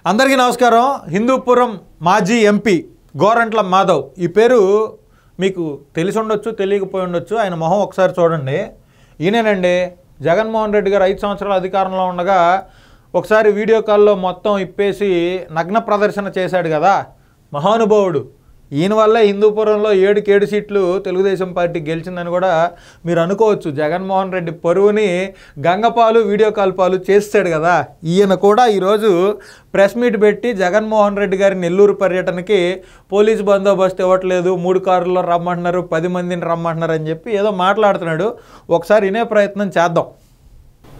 అందరికీ నమస్కారం. హిందూపురం మాజీ ఎంపీ గోరంట్ల మాధవ్ ఈ పేరు మీకు తెలిసి ఉండొచ్చు, తెలియకపోయి ఉండొచ్చు. ఆయన మొహం ఒకసారి చూడండి. ఈయనేనండి జగన్మోహన్ రెడ్డి గారు 5 సంవత్సరాల అధికారంలో ఉండగా ఒకసారి వీడియో కాల్లో మొత్తం ఇప్పేసి నగ్న ప్రదర్శన చేశాడు కదా మహానుభావుడు. ఈయన వల్ల హిందూపురంలో 7 సీట్లు తెలుగుదేశం పార్టీ గెలిచిందని కూడా మీరు అనుకోవచ్చు. జగన్మోహన్ రెడ్డి పరువుని గంగపాలు వీడియో కాల్ పాలు చేస్తాడు కదా. ఈయన కూడా ఈరోజు ప్రెస్ మీట్ పెట్టి జగన్మోహన్ రెడ్డి గారి నెల్లూరు పర్యటనకి పోలీసు బందోబస్తు ఇవ్వట్లేదు, 3 కార్లలో రమ్మంటున్నారు, 10 మందిని రమ్మంటున్నారు అని చెప్పి ఏదో మాట్లాడుతున్నాడు. ఒకసారి వినే ప్రయత్నం చేద్దాం.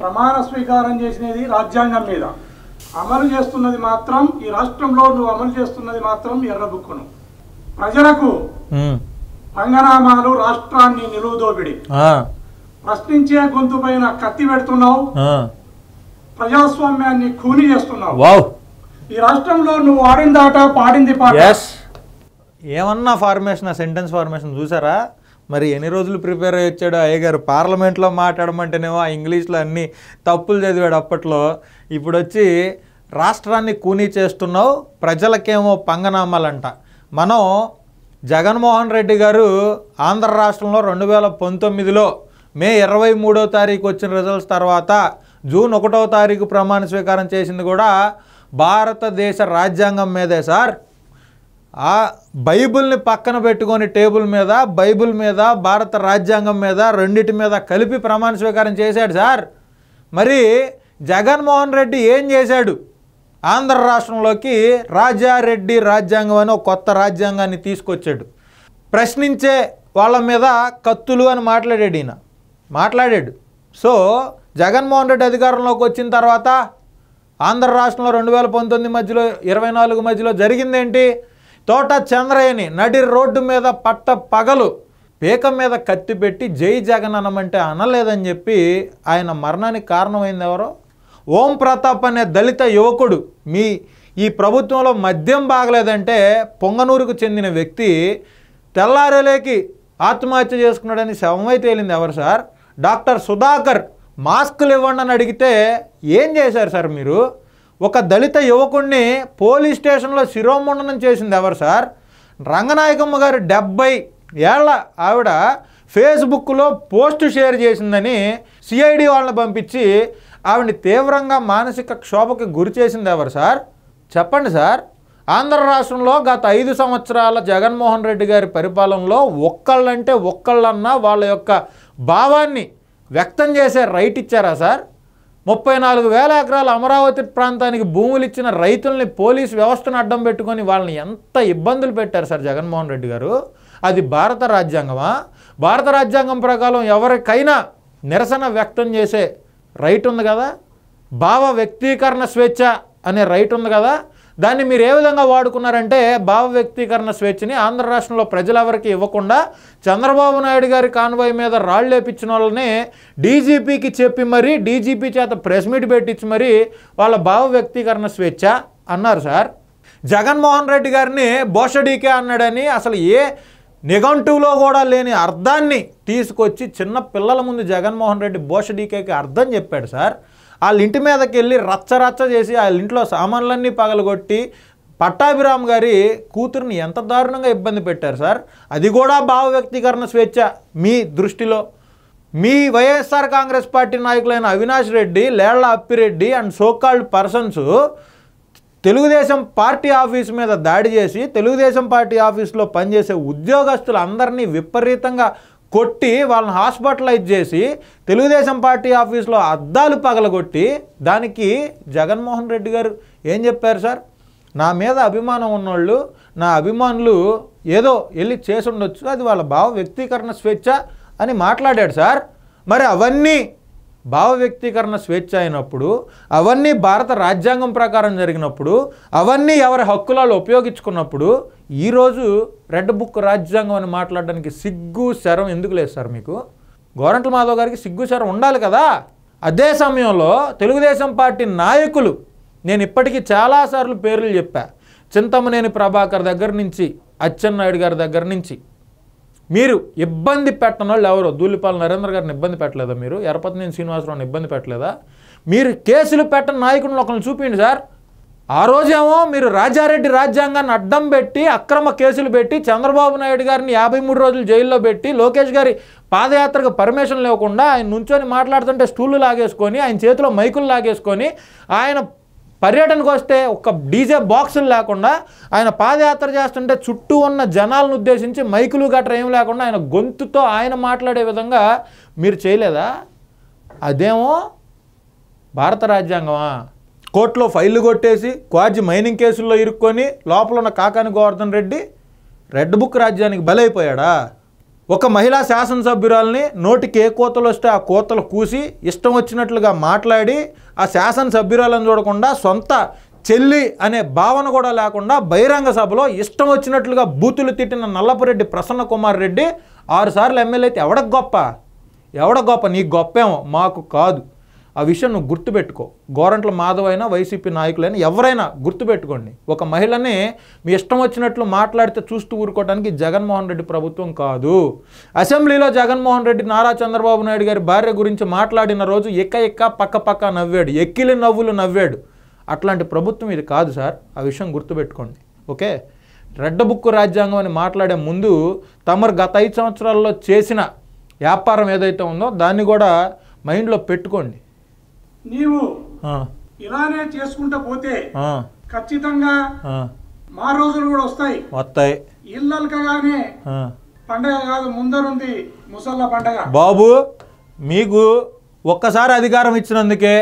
ప్రమాణ స్వీకారం చేసినది రాజ్యాంగం మీద, అమలు చేస్తున్నది మాత్రం ఈ రాష్ట్రంలో నువ్వు అమలు చేస్తున్నది మాత్రం ఎర్రబుక్కును. ప్రజలకు పంగనామాలు, రాష్ట్రాన్ని నిలువుదోపిడి, ప్రశ్నించే గొంతు పైన కత్తి పెడుతున్నావు, ప్రజాస్వామ్యాన్ని ఖూనీ చేస్తున్నావు. ఈ రాష్ట్రంలో నువ్వు ఆడిందాట పాడింది పాట. ఏమన్నా ఫార్మేషన్, సెంటెన్స్ ఫార్మేషన్ చూసారా? మరి ఎన్ని రోజులు ప్రిపేర్ అయ్యి వచ్చాడు అయ్యగారు. పార్లమెంట్లో మాట్లాడమంటేనేమో ఇంగ్లీష్లో అన్ని తప్పులు చదివాడు అప్పట్లో. ఇప్పుడు వచ్చి రాష్ట్రాన్ని కూనీ చేస్తున్నావు, ప్రజలకేమో పంగనామాలంట. మనం జగన్మోహన్ రెడ్డి గారు ఆంధ్ర రాష్ట్రంలో 2019లో మే 23వ తారీఖు వచ్చిన రిజల్ట్స్ తర్వాత జూన్ 1వ తారీఖు ప్రమాణ స్వీకారం చేసింది కూడా భారతదేశ రాజ్యాంగం మీదే సార్. ఆ బైబిల్ని పక్కన పెట్టుకొని టేబుల్ మీద, బైబిల్ మీద, భారత రాజ్యాంగం మీద, రెండిటి మీద కలిపి ప్రమాణ స్వీకారం చేశాడు సార్. మరి జగన్మోహన్ రెడ్డి ఏం చేశాడు? ఆంధ్ర రాష్ట్రంలోకి రాజారెడ్డి రాజ్యాంగం అని ఒక కొత్త రాజ్యాంగాన్ని తీసుకొచ్చాడు. ప్రశ్నించే వాళ్ళ మీద కత్తులు అని మాట్లాడాడు. సో జగన్మోహన్ రెడ్డి అధికారంలోకి వచ్చిన తర్వాత ఆంధ్ర రాష్ట్రంలో 2019 మధ్యలో 24 మధ్యలో జరిగిందేంటి? తోట చంద్రయ్యని నడి రోడ్డు మీద పట్ట పగలు పేక మీద కత్తి పెట్టి జై జగన్ అనమంటే అనలేదని చెప్పి ఆయన మరణానికి కారణమైంది ఎవరో? ఓం ప్రతాప్ అనే దళిత యువకుడు. ఈ ప్రభుత్వంలో మద్యం బాగలేదంటే పొంగనూరుకు చెందిన వ్యక్తి తెల్లారేలేకి ఆత్మహత్య చేసుకున్నాడని శవమై తేలింది ఎవరు సార్? డాక్టర్ సుధాకర్ మాస్కులు ఇవ్వండి అని అడిగితే ఏం చేశారు సార్ మీరు? ఒక దళిత యువకుడిని పోలీస్ స్టేషన్లో శిరోముండనం చేసింది ఎవరు సార్? రంగనాయకమ్మ గారు 70 ఏళ్ల ఆవిడ ఫేస్బుక్లో పోస్ట్ షేర్ చేసిందని సిఐడి వాళ్ళని పంపించి ఆవిడని తీవ్రంగా మానసిక క్షోభకి గురి చేసింది ఎవరు సార్? చెప్పండి సార్. ఆంధ్ర రాష్ట్రంలో గత 5 సంవత్సరాల జగన్మోహన్ రెడ్డి గారి పరిపాలనలో ఒక్కళ్ళంటే ఒక్కళ్ళన్నా వాళ్ళ యొక్క భావాన్ని వ్యక్తం చేసే రైట్ ఇచ్చారా సార్? 34,000 ఎకరాల అమరావతి ప్రాంతానికి భూములు ఇచ్చిన రైతుల్ని పోలీసు వ్యవస్థను అడ్డం పెట్టుకొని వాళ్ళని ఎంత ఇబ్బందులు పెట్టారు సార్ జగన్మోహన్ రెడ్డి గారు. అది భారత రాజ్యాంగమా? భారత రాజ్యాంగం ప్రకారం ఎవరికైనా నిరసన వ్యక్తం చేసే రైట్ ఉంది కదా, భావ వ్యక్తీకరణ స్వేచ్ఛ అనే రైట్ ఉంది కదా. దాన్ని మీరు ఏ విధంగా వాడుకున్నారంటే భావ వ్యక్తీకరణ స్వేచ్ఛని ఆంధ్ర రాష్ట్రంలో ప్రజలెవరికి ఇవ్వకుండా చంద్రబాబు నాయుడు గారి కాన్వాయ్ మీద రాళ్ళు లేపించిన వాళ్ళని డీజీపీకి చెప్పి మరీ డీజీపీ చేత ప్రెస్ మీట్ పెట్టించి మరీ వాళ్ళ భావ వ్యక్తీకరణ స్వేచ్ఛ అన్నారు సార్. జగన్మోహన్ రెడ్డి గారిని బోషడీకే అన్నాడని అసలు ఏ నిఘంటువులో కూడా లేని అర్థాన్ని తీసుకొచ్చి చిన్న పిల్లల ముందు జగన్మోహన్ రెడ్డి బోషడీకేకి అర్థం చెప్పాడు సార్. వాళ్ళ ఇంటి మీదకి వెళ్ళి రచ్చ చేసి వాళ్ళ ఇంట్లో సామాన్లన్నీ పగలగొట్టి పట్టాభిరామ్ గారి కూతురుని ఎంత దారుణంగా ఇబ్బంది పెట్టారు సార్. అది కూడా భావ వ్యక్తీకరణ స్వేచ్ఛ మీ దృష్టిలో? మీ వైఎస్ఆర్ కాంగ్రెస్ పార్టీ నాయకులైన Avinash Reddy, Lella Appireddy and so called persons Telugu Desam party office మీద దాడి చేసి తెలుగుదేశం పార్టీ ఆఫీస్లో పనిచేసే ఉద్యోగస్తులందరినీ విపరీతంగా కొట్టి వాళ్ళని హాస్పిటలైజ్ చేసి తెలుగుదేశం పార్టీ ఆఫీస్లో అద్దాలు పగలగొట్టి దానికి జగన్మోహన్ రెడ్డి గారు ఏం చెప్పారు సార్? నా మీద అభిమానం ఉన్నోళ్ళు, నా అభిమానులు ఏదో వెళ్ళి చేసి ఉండొచ్చు, అది వాళ్ళ భావ వ్యక్తీకరణ స్వేచ్ఛ అని మాట్లాడాడు సార్. మరి అవన్నీ భావ వ్యక్తీకరణ స్వేచ్ఛ అయినప్పుడు, అవన్నీ భారత రాజ్యాంగం ప్రకారం జరిగినప్పుడు, అవన్నీ ఎవరి హక్కులలో ఉపయోగించుకున్నప్పుడు ఈరోజు రెడ్ బుక్ రాజ్యాంగం అని మాట్లాడడానికి సిగ్గు శరం ఎందుకు లేదు సార్ మీకు? గోరంట్ల మాధవ్ గారికి సిగ్గు శరం ఉండాలి కదా. అదే సమయంలో తెలుగుదేశం పార్టీ నాయకులు, నేను ఇప్పటికీ చాలాసార్లు పేర్లు చెప్పా, చింతమనేని ప్రభాకర్ దగ్గర నుంచి అచ్చెన్నాయుడు గారి దగ్గర నుంచి మీరు ఇబ్బంది పెట్టని వాళ్ళు ఎవరో? దూలిపాల నరేంద్ర గారిని ఇబ్బంది పెట్టలేదా మీరు? ఎరపతినేని శ్రీనివాసరావుని ఇబ్బంది పెట్టలేదా మీరు? కేసులు పెట్టని నాయకులను ఒకరిని చూపించండి సార్. ఆ రోజేమో మీరు రాజారెడ్డి రాజ్యాంగాన్ని అడ్డం పెట్టి అక్రమ కేసులు పెట్టి చంద్రబాబు నాయుడు గారిని 53 రోజులు జైల్లో పెట్టి లోకేష్ గారి పాదయాత్రకు పర్మిషన్ లేకుండా ఆయన నుంచొని మాట్లాడుతుంటే స్టూళ్ళు లాగేసుకొని ఆయన చేతిలో మైకులు లాగేసుకొని ఆయన పర్యటనకు వస్తే ఒక డీజే బాక్సులు లేకుండా ఆయన పాదయాత్ర చేస్తుంటే చుట్టూ ఉన్న జనాలను ఉద్దేశించి మైకులు గట్రా ఏం లేకుండా ఆయన గొంతుతో ఆయన మాట్లాడే విధంగా మీరు చేయలేదా? అదేమో భారత రాజ్యాంగమా? కోర్టులో ఫైళ్లు కొట్టేసి క్వాజీ మైనింగ్ కేసుల్లో ఇరుక్కొని లోపల ఉన్న కాకాని గోవర్ధన్ రెడ్డి రెడ్ బుక్ రాజ్యానికి బలైపోయాడా? ఒక మహిళా శాసనసభ్యురాల్ని నోటికి ఏ కోతలు వస్తే ఆ కోతలు కూసి ఇష్టం వచ్చినట్లుగా మాట్లాడి ఆ శాసనసభ్యురాలను చూడకుండా సొంత చెల్లి అనే భావన కూడా లేకుండా బహిరంగ సభలో ఇష్టం వచ్చినట్లుగా బూతులు తిట్టిన నల్లపురెడ్డి ప్రసన్న కుమార్ రెడ్డి 6 సార్లు ఎమ్మెల్యే అయితే ఎవడ గొప్ప? నీకు గొప్పేమో, మాకు కాదు. ఆ విషయం నువ్వు గుర్తుపెట్టుకో. గోరంట్ల మాధవ్ అయినా వైసీపీ నాయకులైనా ఎవరైనా గుర్తుపెట్టుకోండి. ఒక మహిళని మీ ఇష్టం వచ్చినట్లు మాట్లాడితే చూస్తూ ఊరుకోవడానికి జగన్మోహన్ రెడ్డి ప్రభుత్వం కాదు. అసెంబ్లీలో జగన్మోహన్ రెడ్డి నారా చంద్రబాబు నాయుడు గారి భార్య గురించి మాట్లాడిన రోజు పక్క నవ్వాడు, ఎక్కిలి నవ్వులు నవ్వాడు. అట్లాంటి ప్రభుత్వం ఇది కాదు సార్. ఆ విషయం గుర్తుపెట్టుకోండి. ఓకే, రెడ్ బుక్ రాజ్యాంగం అని మాట్లాడే ముందు తమరు గత 5 సంవత్సరాల్లో చేసిన వ్యాపారం ఏదైతే ఉందో దాన్ని కూడా మైండ్లో పెట్టుకోండి. నీవు ఇలానే చేసుకుంటూ పోతే ఖచ్చితంగా మా రోజులు కూడా వస్తాయి. ఇళ్ళల్కగానే పండగ కాదు, ముందరుంది ముసళ్ళ పండగ. బాబు, మీకు ఒక్కసారి అధికారం ఇచ్చినందుకే,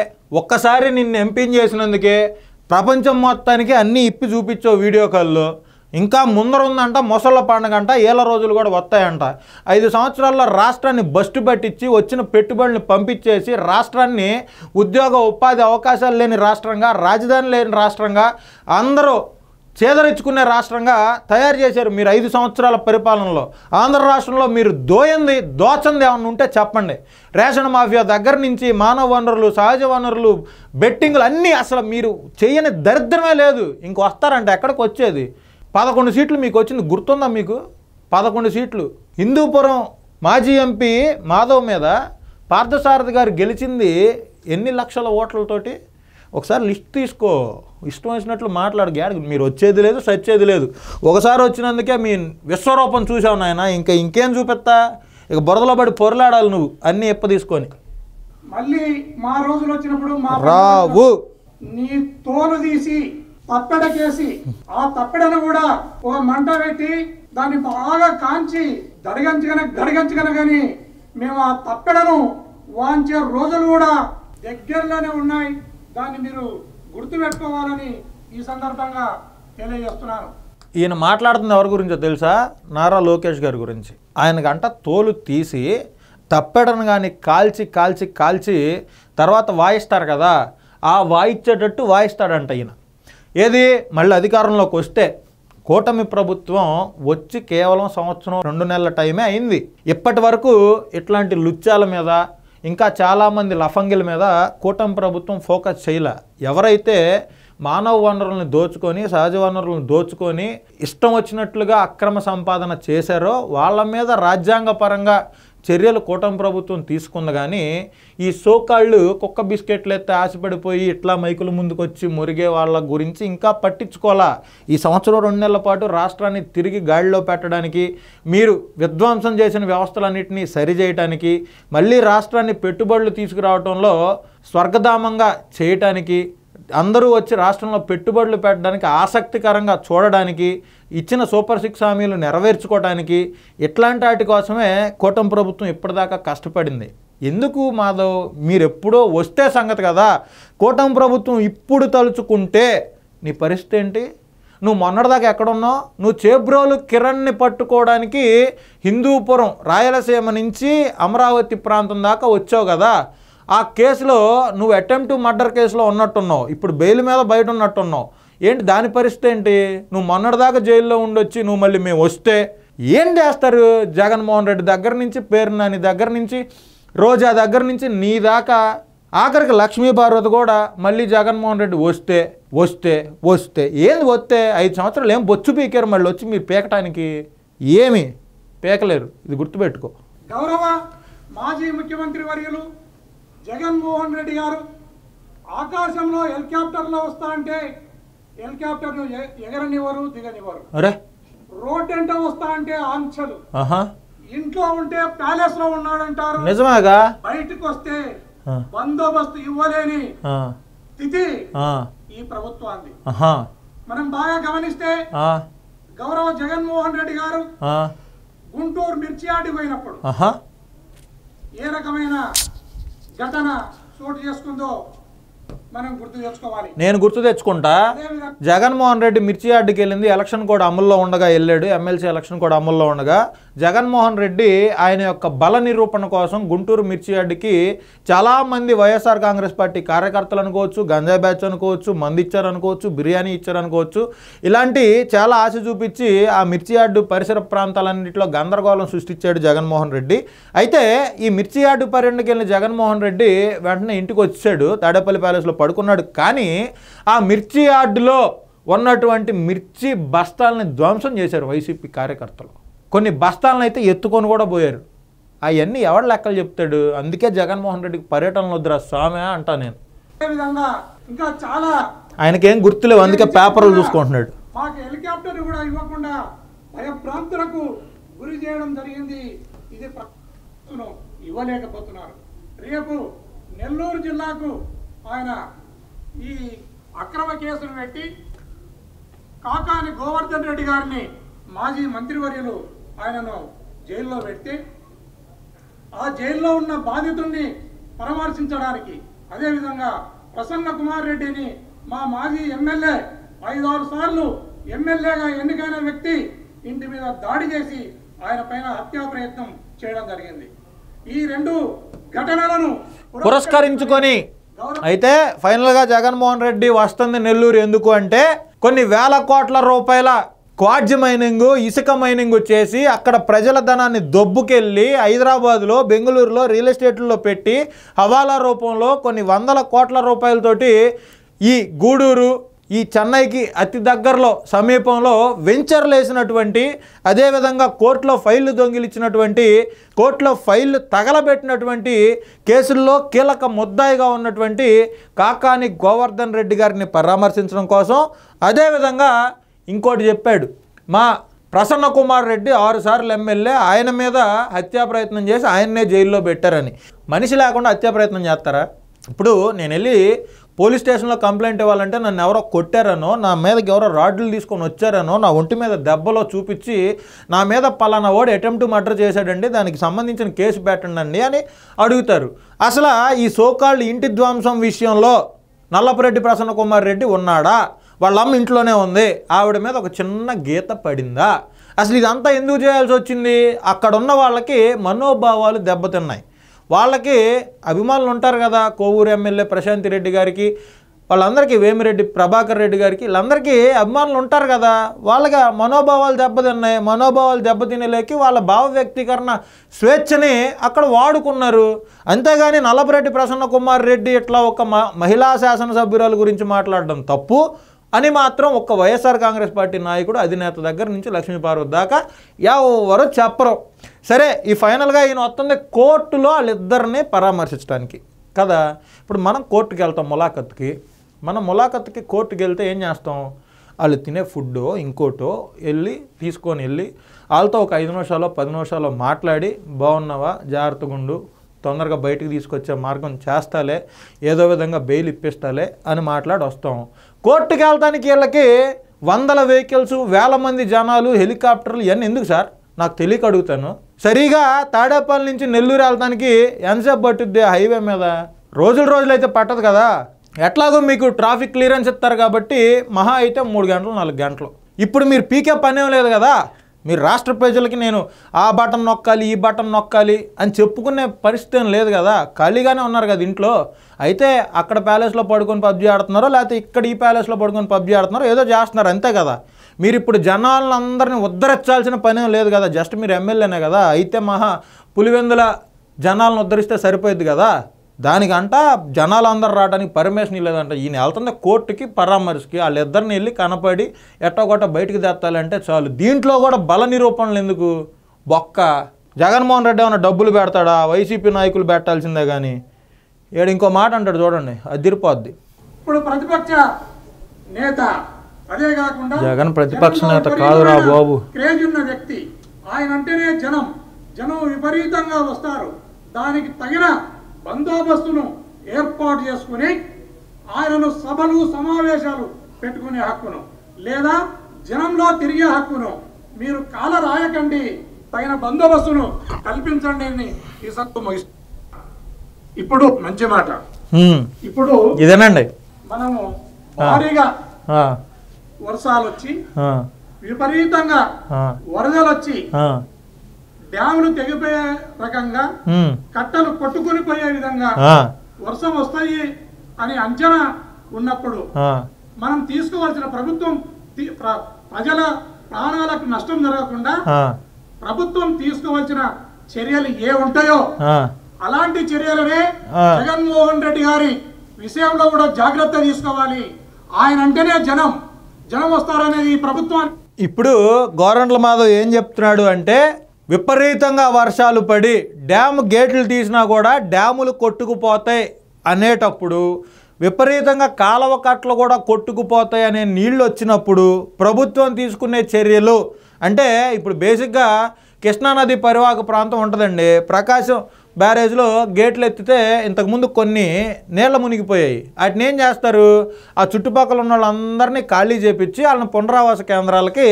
ఒక్కసారి నిన్ను ఎంపీని చేసినందుకే ప్రపంచం మొత్తానికి అన్నీ ఇప్పి చూపించావు వీడియో కాల్లో. ఇంకా ముందర ఉందంట ముసళ్ళ పండుగ అంట, ఏళ్ళ రోజులు కూడా వస్తాయంట. 5 సంవత్సరాల్లో రాష్ట్రాన్ని బస్టు పట్టించి వచ్చిన పెట్టుబడులను పంపించేసి రాష్ట్రాన్ని ఉద్యోగ ఉపాధి అవకాశాలు లేని రాష్ట్రంగా, రాజధాని లేని రాష్ట్రంగా, అందరూ చేదరించుకునే రాష్ట్రంగా తయారు చేశారు మీరు 5 సంవత్సరాల పరిపాలనలో. ఆంధ్ర రాష్ట్రంలో మీరు దోచంది ఏమన్నా ఉంటే చెప్పండి. రేషన్ మాఫియా దగ్గర నుంచి మానవ వనరులు, సహజ వనరులు, బెట్టింగ్లు అన్నీ అసలు మీరు చేయని దరిద్రమే లేదు. ఇంక వస్తారంటే ఎక్కడికి వచ్చేది? 11 సీట్లు మీకు వచ్చింది గుర్తుందా? మీకు 11 సీట్లు. హిందూపురం మాజీ ఎంపీ మాధవ్ మీద పార్థసారథి గారు గెలిచింది ఎన్ని లక్షల ఓట్లతోటి? ఒకసారి లిస్ట్ తీసుకో. ఇష్టం వచ్చినట్లు మాట్లాడు. మీరు వచ్చేది లేదు, సచ్చేది లేదు. ఒకసారి వచ్చినందుకే మీ విశ్వరూపం చూసావు నాయన. ఇంకేం చూపెత్తా? ఇక బురదలో పడి పొరలాడాలి నువ్వు అన్నీ ఎప్ప తీసుకొని. మళ్ళీ మా రోజులు వచ్చినప్పుడు రావు. నీ తోలు తీసి తప్పెడకేసి ఆ తప్పెడను కూడా ఒక మంట పెట్టి దాన్ని బాగా కాంచి గడగంచగన కానీ మేము ఆ తప్పెడను వాంచే రోజులు కూడా దగ్గరలోనే ఉన్నాయి. దాన్ని మీరు గుర్తుపెట్టుకోవాలని ఈ సందర్భంగా తెలియజేస్తున్నాను. ఈయన మాట్లాడుతుంది ఎవరి గురించో తెలుసా? నారా లోకేష్ గారి గురించి. ఆయనకంట తోలు తీసి తప్పెడను కానీ కాల్చి తర్వాత వాయిస్తారు కదా, ఆ వాయిచ్చేటట్టు వాయిస్తాడంట ఈయన. ఏది మళ్ళీ అధికారంలోకి వస్తే కూటమి ప్రభుత్వం వచ్చి కేవలం 1 సంవత్సరం 2 నెలల టైమే అయింది. ఇప్పటి వరకు ఇట్లాంటి లుచ్చాల మీద, ఇంకా చాలామంది లఫంగిల మీద కూటమి ప్రభుత్వం ఫోకస్ చేయలే. ఎవరైతే మానవ వనరులను దోచుకొని, సహజ వనరులను దోచుకొని ఇష్టం వచ్చినట్లుగా అక్రమ సంపాదన చేశారో వాళ్ళ మీద రాజ్యాంగపరంగా చర్యలు కూటమి ప్రభుత్వం తీసుకుంది. కానీ ఈ సోకాళ్ళు కుక్క బిస్కెట్లు ఎత్తే ఆశపడిపోయి ఇట్లా మైకుల ముందుకు వచ్చి మురిగే వాళ్ళ గురించి ఇంకా పట్టించుకోవాలా. ఈ సంవత్సరం 2 నెలల పాటు రాష్ట్రాన్ని తిరిగి గాడిలో పెట్టడానికి, మీరు విధ్వంసం చేసిన వ్యవస్థలన్నింటినీ సరిచేయటానికి, మళ్ళీ రాష్ట్రాన్ని పెట్టుబడులు తీసుకురావడంలో స్వర్గధామంగా చేయటానికి, అందరూ వచ్చి రాష్ట్రంలో పెట్టుబడులు పెట్టడానికి ఆసక్తికరంగా చూడడానికి, ఇచ్చిన సూపర్ 6 హామీలు నెరవేర్చుకోవడానికి, ఇట్లాంటి వాటి కోసమే కూటమి ప్రభుత్వం ఇప్పటిదాకా కష్టపడింది. ఎందుకు మాధవ్? మీరు ఎప్పుడో వస్తే సంగతి కదా. కూటమి ప్రభుత్వం ఇప్పుడు తలుచుకుంటే నీ పరిస్థితి ఏంటి? నువ్వు మొన్నటిదాకా ఎక్కడున్నావు? నువ్వు చేబ్రోలు కిరణ్ని పట్టుకోవడానికి హిందూపురం రాయలసీమ నుంచి అమరావతి ప్రాంతం దాకా వచ్చావు కదా. ఆ కేసులో నువ్వు అటెంప్ట్ మర్డర్ కేసులో ఉన్నట్టున్నావు, ఇప్పుడు బెయిల్ మీద బయట ఉన్నట్టున్నావు. ఏంటి దాని పరిస్థితి ఏంటి? నువ్వు మొన్నటిదాకా జైల్లో ఉండొచ్చి నువ్వు మళ్ళీ మేము వస్తే ఏం చేస్తారు? జగన్మోహన్ రెడ్డి దగ్గర నుంచి, పేర్నాని దగ్గర నుంచి, రోజా దగ్గర నుంచి నీ దాకా, ఆఖరికి లక్ష్మీ పార్వతి కూడా మళ్ళీ జగన్మోహన్ రెడ్డి వస్తే ఏంది వస్తే 5 సంవత్సరాలు ఏం బొచ్చు పీకారు మళ్ళీ వచ్చి మీరు పీకటానికి? ఏమి పీకలేరు, ఇది గుర్తుపెట్టుకో. గౌరవ మాజీ ముఖ్యమంత్రి వర్యులు జగన్మోహన్ రెడ్డి గారు ఆకాశంలో హెలికాప్టర్లో వస్తా అంటే హెలికాప్టర్ను ఎగరనివ్వరు, దిగనివ్వరు. అరే రోడ్ ఎంట వస్తా అంటే ఆంక్షలు. ఇంట్లో ఉంటే ప్యాలెస్ లో ఉన్నాడంటారు. నిజమేగా. బయటకు వస్తే బందోబస్తు ఇవ్వలేని స్థితి ఈ ప్రభుత్వాన్ని. మనం బాగా గమనిస్తే గౌరవ జగన్మోహన్ రెడ్డి గారు గుంటూరు మిర్చి యార్డుకు పోయినప్పుడు ఏ రకమైన ఘటన చోటు చేసుకుందో మనం గుర్తు తెచ్చుకోవాలి. నేను గుర్తు తెచ్చుకుంటా. జగన్మోహన్ రెడ్డి మిర్చి యార్డుకి వెళ్ళింది ఎలక్షన్ కోడ్ అమల్లో ఉండగా వెళ్ళాడు. ఎమ్మెల్సీ ఎలక్షన్ కోడ్ అమల్లో ఉండగా జగన్మోహన్ రెడ్డి ఆయన యొక్క బల నిరూపణ కోసం గుంటూరు మిర్చి యార్డుకి చాలామంది వైఎస్ఆర్ కాంగ్రెస్ పార్టీ కార్యకర్తలు అనుకోవచ్చు, గంజాయి బ్యాచ్ అనుకోవచ్చు, మంది ఇచ్చారనుకోవచ్చు, బిర్యానీ ఇచ్చారనుకోవచ్చు, ఇలాంటి చాలా ఆశ చూపించి ఆ మిర్చి యార్డు పరిసర ప్రాంతాలన్నింటిలో గందరగోళం సృష్టించాడు జగన్మోహన్ రెడ్డి. అయితే ఈ మిర్చి యార్డు పర్యటనకి వెళ్ళిన జగన్మోహన్ రెడ్డి వెంటనే ఇంటికి వచ్చాడు, తాడేపల్లి ప్యాలెస్లో పడుకున్నాడు. కానీ ఆ మిర్చి యార్డులో ఉన్నటువంటి మిర్చి బస్తాలని ధ్వంసం చేశారు వైసీపీ కార్యకర్తలు. కొన్ని బస్తాలను అయితే ఎత్తుకొని కూడా పోయారు. అవన్నీ ఎవరు లెక్కలు చెప్తాడు? అందుకే జగన్మోహన్ రెడ్డికి పర్యటనలు వద్దురా స్వామి అంటా నేను. ఇంకా చాలా ఆయనకేం గుర్తులేవు, అందుకే పేపర్లు చూసుకుంటున్నాడు. మాకు హెలికాప్టర్ కూడా ఇవ్వకుండా భయభ్రాంతులకు గురి చేయడం జరిగింది. ఇది ఇవ్వలేకపోతున్నారు. రేపు నెల్లూరు జిల్లాకు ఆయన ఈ అక్రమ కేసును పెట్టి కాకాని గోవర్ధన్ రెడ్డి గారిని మాజీ మంత్రివర్యులు ఆయనను జైల్లో పెడితే ఆ జైల్లో ఉన్న బాధితుల్ని పరామర్శించడానికి, అదేవిధంగా ప్రసన్న కుమార్ రెడ్డిని మా మాజీ ఎమ్మెల్యే 5-6 సార్లు ఎమ్మెల్యేగా ఎన్నికైన వ్యక్తి ఇంటి మీద దాడి చేసి ఆయన పైన హత్యా ప్రయత్నం చేయడం జరిగింది. ఈ 2 ఘటనలను పురస్కరించుకొని అయితే ఫైనల్గా జగన్మోహన్ రెడ్డి వస్తుంది నెల్లూరు. ఎందుకు అంటే కొన్ని వేల కోట్ల రూపాయల క్వార్జ్ మైనింగ్, ఇసుక మైనింగ్ చేసి అక్కడ ప్రజల ధనాన్ని దొబ్బుకెళ్ళి హైదరాబాద్లో, బెంగళూరులో రియల్ ఎస్టేట్లో పెట్టి హవాలా రూపంలో కొన్ని వందల కోట్ల రూపాయలతోటి ఈ గూడూరు, ఈ చెన్నైకి అతి దగ్గరలో సమీపంలో వెంచర్లు వేసినటువంటి, అదేవిధంగా కోర్టులో ఫైళ్లు దొంగిలించినటువంటి, కోర్టులో ఫైళ్లు తగలబెట్టినటువంటి కేసుల్లో కీలక ముద్దాయిగా ఉన్నటువంటి కాకాని గోవర్ధన్ రెడ్డి గారిని పరామర్శించడం కోసం, అదేవిధంగా ఇంకోటి చెప్పాడు, మా ప్రసన్న కుమార్ రెడ్డి 6 సార్లు ఎమ్మెల్యే, ఆయన మీద హత్యా ప్రయత్నం చేసి ఆయన్నే జైల్లో పెట్టారని. మనిషి లేకుండా హత్యా ప్రయత్నం చేస్తారా? ఇప్పుడు నేను వెళ్ళి పోలీస్ స్టేషన్లో కంప్లైంట్ ఇవ్వాలంటే నన్ను ఎవరో కొట్టారనో, నా మీదకి ఎవరో రాడ్లు తీసుకొని వచ్చారనో, నా ఒంటి మీద దెబ్బలో చూపించి నా మీద పలానా వాడు అటెంప్ట్ మర్డర్ చేశాడండి, దానికి సంబంధించిన కేసు పెట్టండి అని అడుగుతారు. అసలు ఈ సోకాల్డ్ ఇంటి ధ్వంసం విషయంలో నల్లపురెడ్డి ప్రసన్న కుమార్ రెడ్డి ఉన్నాడా? వాళ్ళ అమ్మ ఇంట్లోనే ఉంది, ఆవిడ మీద ఒక చిన్న గీత పడిందా? అసలు ఇదంతా ఎందుకు చేయాల్సి వచ్చింది? అక్కడ ఉన్న వాళ్ళకి మనోభావాలు దెబ్బతిన్నాయి. వాళ్ళకి అభిమానులు ఉంటారు కదా, కోవూరు ఎమ్మెల్యే ప్రశాంతి రెడ్డి గారికి, వాళ్ళందరికీ వేమిరెడ్డి ప్రభాకర్ రెడ్డి గారికి, వీళ్ళందరికీ అభిమానులు ఉంటారు కదా, వాళ్ళకి మనోభావాలు దెబ్బతిన్నాయి. మనోభావాలు దెబ్బతినేలేకి వాళ్ళ భావ వ్యక్తీకరణ స్వేచ్ఛని అక్కడ వాడుకున్నారు. అంతేగాని నల్లపురెడ్డి ప్రసన్న కుమార్ రెడ్డి ఇట్లా ఒక మహిళా శాసనసభ్యురాల గురించి మాట్లాడడం తప్పు అని మాత్రం ఒక వైఎస్ఆర్ కాంగ్రెస్ పార్టీ నాయకుడు అధినేత దగ్గర నుంచి లక్ష్మీపార్వతి దాకా ఎవరు చెప్పరు. సరే, ఈ ఫైనల్గా ఈయన వస్తుంది కోర్టులో వాళ్ళిద్దరిని పరామర్శించడానికి కదా. ఇప్పుడు మనం కోర్టుకి వెళ్తాం ములాఖత్కి. మనం ములాఖత్కి కోర్టుకి వెళ్తే ఏం చేస్తాం? వాళ్ళు తినే ఫుడ్డో ఇంకోటో తీసుకొని వెళ్ళి వాళ్ళతో ఒక 5 నిమిషాలు 10 నిమిషాలు మాట్లాడి, బాగున్నావా, జాగ్రత్తగా ఉండు, తొందరగా బయటికి తీసుకొచ్చే మార్గం చేస్తాలే, ఏదో విధంగా బెయిల్ ఇప్పిస్తాలే అని మాట్లాడి వస్తాం. కోర్టుకి వెళ్తానికి వీళ్ళకి వందల వెహికల్స్, వేల మంది జనాలు, హెలికాప్టర్లు, ఇవన్నీ ఎందుకు సార్? నాకు తెలియక అడుగుతాను. సరిగా తాడేపల్లి నుంచి నెల్లూరు వెళ్తానికి ఎంతసేపు పట్టుద్ది హైవే మీద? రోజులైతే పట్టదు కదా. ఎట్లాగో మీకు ట్రాఫిక్ క్లియరెన్స్ ఇస్తారు కాబట్టి మహా అయితే 3 గంటలు 4 గంటలు. ఇప్పుడు మీరు పీకే పనేం లేదు కదా. మీరు రాష్ట్ర ప్రజలకి నేను ఆ బటన్ నొక్కాలి, ఈ బటన్ నొక్కాలి అని చెప్పుకునే పరిస్థితి ఏం లేదు కదా. ఖాళీగానే ఉన్నారు కదా ఇంట్లో. అయితే అక్కడ ప్యాలెస్లో పడుకొని పబ్జీ ఆడుతున్నారో, లేకపోతే ఇక్కడ ఈ ప్యాలెస్లో పడుకొని పబ్జీ ఆడుతున్నారో, ఏదో చేస్తున్నారు అంతే కదా. మీరు ఇప్పుడు జనాలందరినీ ఉద్ధరించాల్సిన పని లేదు కదా. జస్ట్ మీరు ఎమ్మెల్యేనే కదా. అయితే పులివెందుల జనాలను ఉద్ధరిస్తే సరిపోయింది కదా. దానికంట జనాలందరూ రావడానికి పర్మిషన్ లేదంట. ఈయన వెళ్తుంది కోర్టుకి పరామర్శకి. వాళ్ళిద్దరిని వెళ్ళి కనపడి ఎట్టగొట్ట బయటికి తెస్తాలంటే చాలు. దీంట్లో కూడా బల నిరూపణలు ఎందుకు? బొక్క. జగన్మోహన్ రెడ్డి ఏమైనా డబ్బులు పెడతాడా? వైసీపీ నాయకులు పెట్టాల్సిందే కానీ. ఏడు ఇంకో మాట అంటాడు చూడండి, అదిరిపోద్ది. ఇప్పుడు ప్రతిపక్ష నేత అదే కాకుండా జగన్ ప్రతిపక్ష నేత కాదురా బాబు. క్రేజ్ ఉన్న వ్యక్తి ఆయన అంటేనే జనం విపరీతంగా వస్తారు. దానికి తగిన బందోబస్తును ఏర్పాటు చేసుకుని ఆయనను సభలు సమావేశాలు పెట్టుకునే హక్కును లేదా జనంలో తిరిగే హక్కును మీరు కాల రాయకండి, తగిన బందోబస్తును కల్పించండి అని ఈ సత్తు ముగిస్తుంది. ఇప్పుడు మంచి మాట. ఇప్పుడు ఇదేనండి మనము భారీగా వర్షాలు వచ్చి విపరీతంగా వరదలు వచ్చి డ్యాములు తెగిపోయే రకంగా కట్టలు కొట్టుకుని పోయే విధంగా వర్షం వస్తాయి అని అంచనా ఉన్నప్పుడు మనం తీసుకోవాల్సిన ప్రభుత్వం ప్రజల ప్రాణాలకు నష్టం జరగకుండా ప్రభుత్వం తీసుకోవాల్సిన చర్యలు ఏ ఉంటాయో అలాంటి చర్యలనే జగన్మోహన్ రెడ్డి గారి విషయంలో కూడా జాగ్రత్త తీసుకోవాలి. ఆయన అంటేనే జనం వస్తారనేది ఈ ప్రభుత్వాన్ని. ఇప్పుడు గోరంట్ల మాధవ్ ఏం చెప్తున్నాడు అంటే విపరీతంగా వర్షాలు పడి డ్యామ్ గేట్లు తీసినా కూడా డ్యాములు కొట్టుకుపోతాయి అనేటప్పుడు, విపరీతంగా కాలువ కట్టలు కూడా కొట్టుకుపోతాయి అనే నీళ్ళు వచ్చినప్పుడు ప్రభుత్వం తీసుకునే చర్యలు అంటే ఇప్పుడు బేసిక్గా కృష్ణానది పరివాహక ప్రాంతం ఉంటుందండి. ప్రకాశం బ్యారేజ్లో గేట్లు ఎత్తితే ఇంతకుముందు కొన్ని నీళ్ళ మునిగిపోయాయి. వాటిని ఏం చేస్తారు, ఆ చుట్టుపక్కల ఉన్న వాళ్ళందరినీ ఖాళీ చేపించి వాళ్ళని పునరావాస కేంద్రాలకి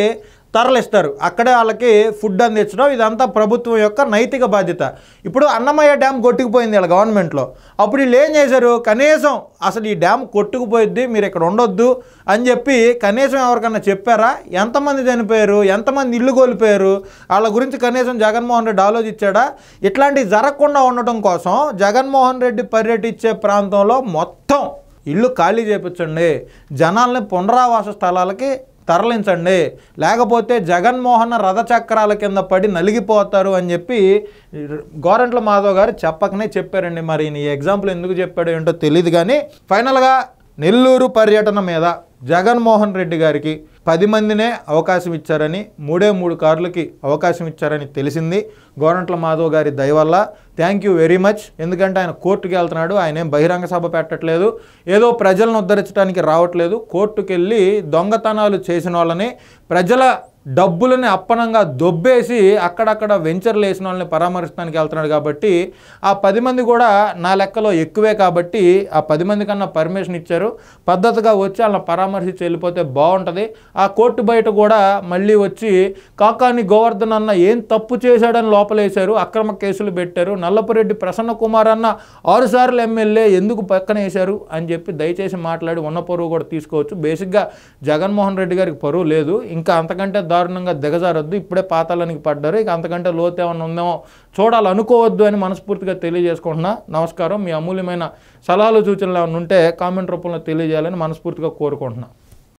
తరలిస్తారు. అక్కడే వాళ్ళకి ఫుడ్ అందించడం ఇదంతా ప్రభుత్వం యొక్క నైతిక బాధ్యత. ఇప్పుడు అన్నమయ్య డ్యామ్ కొట్టుకుపోయింది వీళ్ళ గవర్నమెంట్లో. అప్పుడు వీళ్ళు ఏం చేశారు, కనీసం అసలు ఈ డ్యామ్ కొట్టుకుపోయిద్ది మీరు ఇక్కడ ఉండొద్దు అని చెప్పి కనీసం ఎవరికన్నా చెప్పారా? ఎంతమంది చనిపోయారు, ఎంతమంది ఇల్లు కోల్పోయారు, వాళ్ళ గురించి కనీసం జగన్మోహన్ రెడ్డి ఆలోచించాడా? ఇట్లాంటివి జరగకుండా ఉండటం కోసం జగన్మోహన్ రెడ్డి పర్యటించే ప్రాంతంలో మొత్తం ఇల్లు ఖాళీ చేయించండి, జనాల్ని పునరావాస స్థలాలకి తరలించండి, లేకపోతే జగన్మోహన్ రథచక్రాల కింద పడి నలిగిపోతారు అని చెప్పి గోరంట్ల మాధవ్ గారు చెప్పకనే చెప్పారండి. మరి ఈ ఎగ్జాంపుల్ ఎందుకు చెప్పాడు ఏంటో తెలియదు. కానీ ఫైనల్గా నెల్లూరు పర్యటన మీద జగన్మోహన్ రెడ్డి గారికి 10 మందినే అవకాశం ఇచ్చారని, 3 కార్లకి అవకాశం ఇచ్చారని తెలిసింది గోరంట్ల మాధవ్ గారి దయ వల్ల. Thank you very much. ఎందుకంటే ఆయన కోర్టుకి వెళ్తున్నాడు, ఆయన ఏం బహిరంగ సభ పెట్టట్లేదు, ఏదో ప్రజలను ఉద్ధరించడానికి రావట్లేదు. కోర్టుకు వెళ్ళి దొంగతనాలు చేసిన వాళ్ళని, ప్రజల డబ్బులని అప్పనంగా దొబ్బేసి అక్కడక్కడ వెంచర్లు వేసిన వాళ్ళని పరామర్శించడానికి వెళ్తున్నాడు. కాబట్టి ఆ 10 మంది కూడా నా లెక్కలో ఎక్కువే. కాబట్టి ఆ 10 మంది కన్నా పర్మిషన్ ఇచ్చారు. పద్ధతిగా వచ్చి వాళ్ళని పరామర్శించి వెళ్ళిపోతే బాగుంటుంది. ఆ కోర్టు బయట కూడా మళ్ళీ వచ్చి కాకాని గోవర్ధన్ అన్న ఏం తప్పు చేశాడని లోపలేశారు, అక్రమ కేసులు పెట్టారు, నల్లపురెడ్డి ప్రసన్న కుమార్ అన్న 6 సార్లు ఎమ్మెల్యే ఎందుకు పక్కన వేశారు అని చెప్పి దయచేసి మాట్లాడి ఉన్న పరువు కూడా తీసుకోవచ్చు. బేసిక్గా జగన్మోహన్ రెడ్డి గారికి పరువు లేదు, ఇంకా అంతకంటే దారుణంగా దిగజారొద్దు. ఇప్పుడే పాతాళానికి పడ్డారు, ఇక అంతకంటే లోతు ఏమన్నా ఉందేమో చూడాలనుకోవద్దు అని మనస్ఫూర్తిగా తెలియజేసుకుంటున్నా. నమస్కారం. మీ అమూల్యమైన సలహాలు సూచనలు ఏమైనా ఉంటే కామెంట్ రూపంలో తెలియజేయాలని మనస్ఫూర్తిగా కోరుకుంటున్నా.